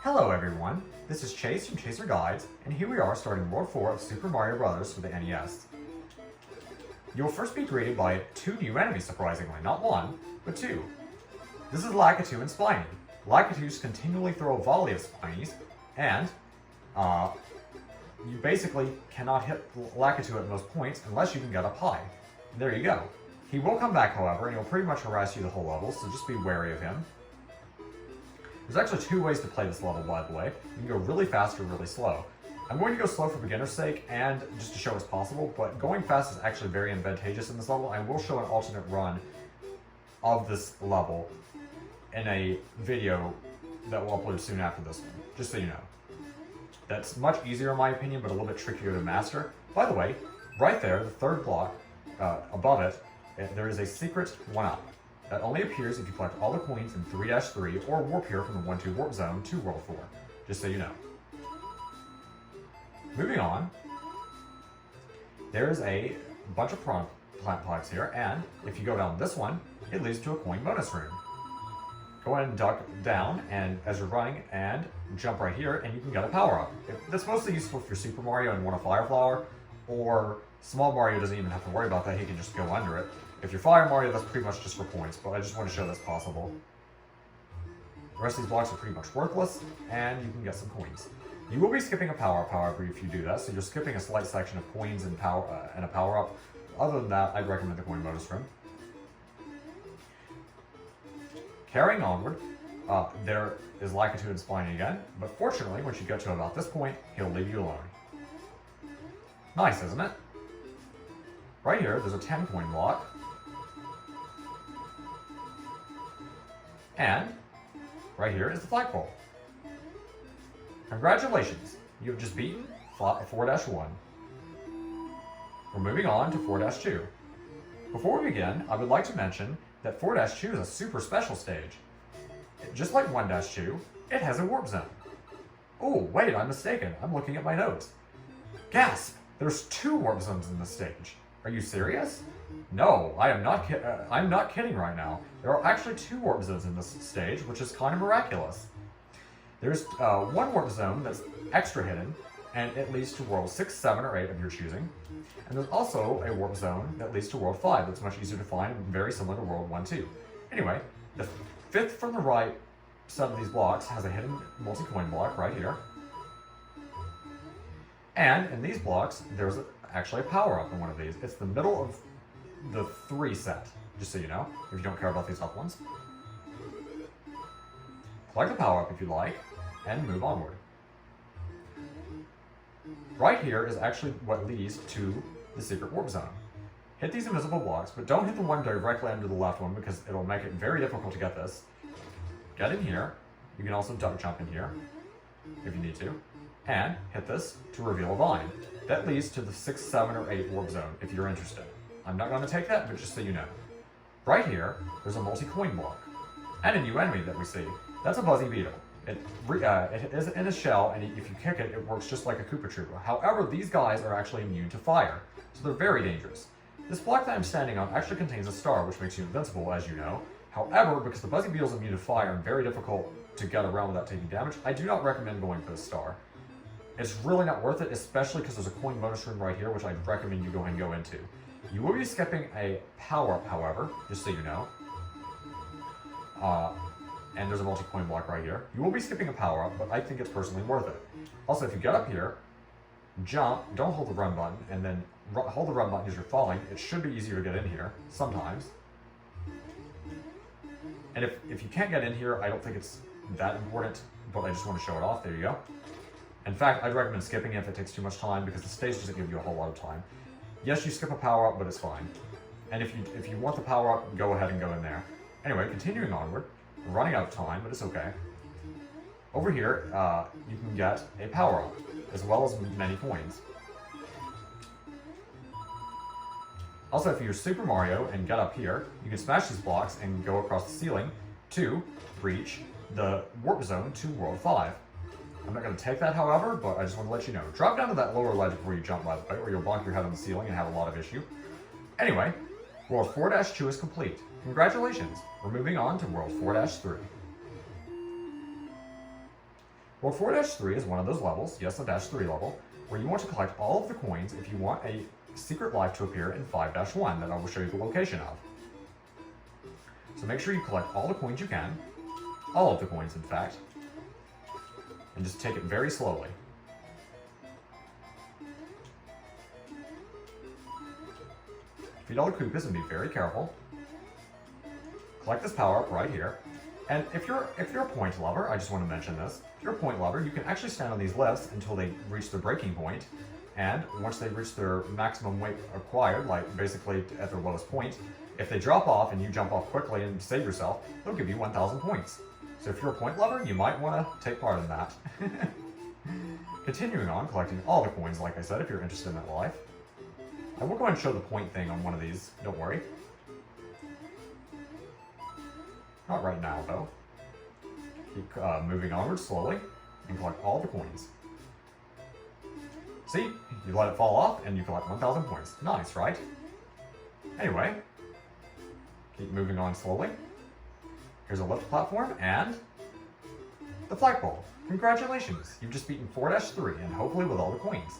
Hello everyone, this is Chase from Chaser Guides, and here we are starting World 4 of Super Mario Bros. For the NES. You will first be greeted by two new enemies, surprisingly, not one, but two. This is Lakitu and Spiny. Lakitu's continually throw a volley of Spinies, and you basically cannot hit Lakitu at most points unless you can get up high. There you go. He will come back, however, and he'll pretty much harass you the whole level, so just be wary of him. There's actually two ways to play this level, by the way. You can go really fast or really slow. I'm going to go slow for beginner's sake and just to show it's possible, but going fast is actually very advantageous in this level. I will show an alternate run of this level in a video that will upload soon after this one, just so you know. That's much easier in my opinion, but a little bit trickier to master. By the way, right there, the third block, above it, there is a secret 1-up. That only appears if you collect all the coins in 3-3 or warp here from the 1-2 warp zone to World 4, just so you know. Moving on, there's a bunch of plant pipes here, and if you go down this one, it leads to a coin bonus room. Go ahead and duck down, and as you're running, and jump right here, and you can get a power-up. That's mostly useful if you're Super Mario and want a Fire Flower, or Small Mario doesn't even have to worry about that, he can just go under it. If you're Fire Mario, that's pretty much just for points, but I just want to show that's possible. The rest of these blocks are pretty much worthless, and you can get some coins. You will be skipping a power-up, however, if you do that, so you're skipping a slight section of coins and a power-up. Other than that, I'd recommend the coin bonus room. Carrying onward, there is Lakitu and Spiny again, but fortunately, once you get to about this point, he'll leave you alone. Nice, isn't it? Right here, there's a 10-coin block. And right here is the flagpole. Congratulations, you have just beaten 4-1. We're moving on to 4-2. Before we begin, I would like to mention that 4-2 is a super special stage. Just like 1-2, it has a warp zone. Oh, wait, I'm mistaken. I'm looking at my notes. Gasp! There's 2 warp zones in this stage. Are you serious? No, I'm not kidding right now. There are actually 2 warp zones in this stage, which is kind of miraculous. There's one warp zone that's extra hidden, and it leads to World 6, 7, or 8 of your choosing. And there's also a warp zone that leads to World 5 that's much easier to find and very similar to World 1, 2. Anyway, the 5th from the right set of these blocks has a hidden multi-coin block right here. And in these blocks, there's actually a power-up in one of these. It's the middle of the 3 set, just so you know, if you don't care about these up ones. Collect the power-up if you like, and move onward. Right here is actually what leads to the secret warp zone. Hit these invisible blocks, but don't hit the one directly under the left one because it'll make it very difficult to get this. Get in here. You can also duck jump in here if you need to. And hit this to reveal a vine. That leads to the 6, 7, or 8 warp zone if you're interested. I'm not going to take that, but just so you know. Right here, there's a multi-coin block. And a new enemy that we see. That's a Buzzy Beetle. It is in a shell, and if you kick it, it works just like a Koopa Troopa. However, these guys are actually immune to fire, so they're very dangerous. This block that I'm standing on actually contains a star, which makes you invincible, as you know. However, because the Buzzy Beetle is immune to fire and very difficult to get around without taking damage, I do not recommend going for this star. It's really not worth it, especially because there's a coin bonus room right here, which I'd recommend you go and go into. You will be skipping a power-up, however, just so you know. And there's a multi-coin block right here. You will be skipping a power-up, but I think it's personally worth it. Also, if you get up here, jump, don't hold the run button, and then hold the run button as you're falling. It should be easier to get in here, sometimes. And if you can't get in here, I don't think it's that important, but I just want to show it off. There you go. In fact, I'd recommend skipping it if it takes too much time, because the stage doesn't give you a whole lot of time. Yes, you skip a power-up, but it's fine. And if you want the power-up, go ahead and go in there. Anyway, continuing onward. We're running out of time, but it's okay. Over here, you can get a power-up, as well as many coins. Also, if you're Super Mario and get up here, you can smash these blocks and go across the ceiling to reach the warp zone to World 5. I'm not going to take that, however, but I just want to let you know. Drop down to that lower ledge before you jump, by the way, or you'll bonk your head on the ceiling and have a lot of issue. Anyway, World 4-2 is complete. Congratulations! We're moving on to World 4-3. World 4-3 is one of those levels, yes, a -3 level, where you want to collect all of the coins if you want a secret life to appear in 5-1 that I will show you the location of. So make sure you collect all the coins you can, all of the coins in fact, and just take it very slowly. Feed all the Koopas and be very careful. Collect this power up right here. And if you're a point lover, I just want to mention this. If you're a point lover, you can actually stand on these lifts until they reach their breaking point. And once they reach their maximum weight acquired, like basically at their lowest point, if they drop off and you jump off quickly and save yourself, they'll give you 1,000 points. So if you're a point lover, you might want to take part in that. Continuing on, collecting all the coins, like I said, if you're interested in that life. I will go ahead and show the point thing on one of these, don't worry. Not right now, though. Keep moving onward slowly and collect all the coins. See? You let it fall off and you collect 1,000 points. Nice, right? Anyway, keep moving on slowly. Here's a lift platform and the flagpole. Congratulations! You've just beaten 4-3 and hopefully with all the coins.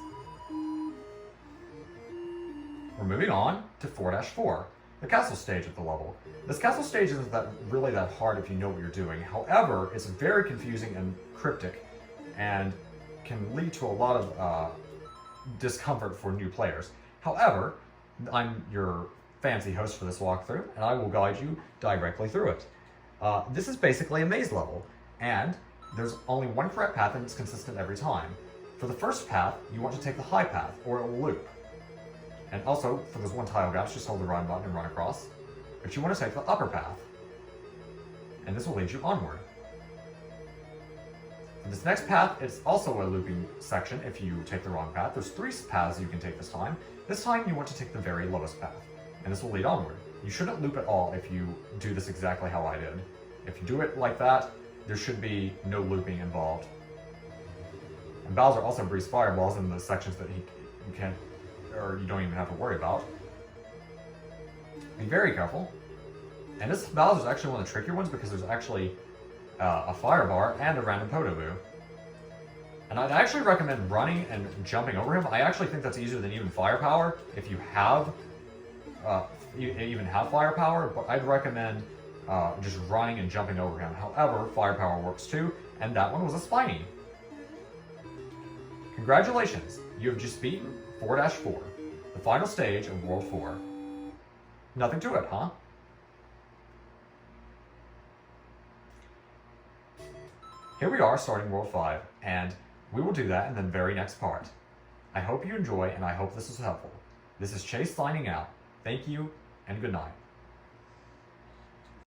We're moving on to 4-4. The castle stage of the level. This castle stage isn't really that hard if you know what you're doing. However, it's very confusing and cryptic and can lead to a lot of discomfort for new players. However, I'm your fancy host for this walkthrough, and I will guide you directly through it. This is basically a maze level, and there's only one correct path and it's consistent every time. For the first path, you want to take the high path, or it will loop. And also, for those one tile gaps, just hold the run button and run across. But you want to take the upper path. And this will lead you onward. For this next path is also a looping section if you take the wrong path. There's 3 paths you can take this time. This time you want to take the very lowest path. And this will lead onward. You shouldn't loop at all if you do this exactly how I did. If you do it like that, there should be no looping involved. And Bowser also breathes fireballs in the sections that you can't, or you don't even have to worry about. Be very careful. And this Bowser is actually one of the trickier ones because there's actually a fire bar and a random Podoboo. And I'd actually recommend running and jumping over him. I actually think that's easier than even firepower if you have even have firepower, but I'd recommend just running and jumping over him. However, firepower works too, and that one was a spiny. Congratulations, you have just beaten 4-4, the final stage of World 4. Nothing to it, huh? Here we are starting World 5, and we will do that in the very next part. I hope you enjoy, and I hope this was helpful. This is Chase signing out. Thank you, and good night.